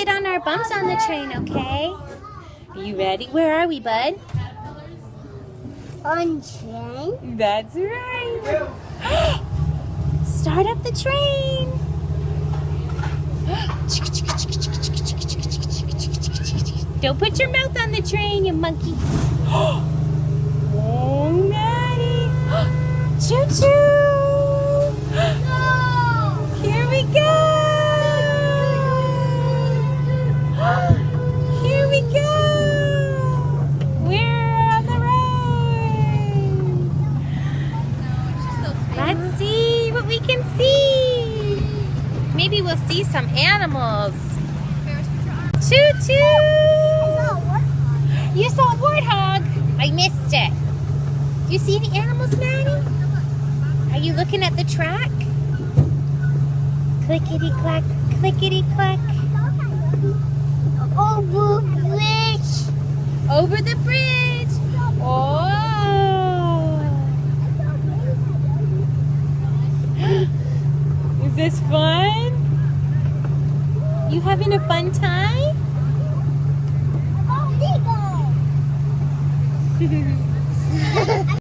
sit on our bumps on the train, okay? Are you ready? Where are we, bud? On train? That's right. Start up the train. Don't put your mouth on the train, you monkey. Oh, Maddie. Choo-choo. Here we go. Here we go. We're on the road. Let's see what we can see. Maybe we'll see some animals. Choo-choo. You saw a warthog. I missed it. Do you see any animals, Maddie? Are you looking at the track? Clickety-clack, clickety-clack. Over bridge. Over the bridge. Oh. Is this fun? You having a fun time? Oh,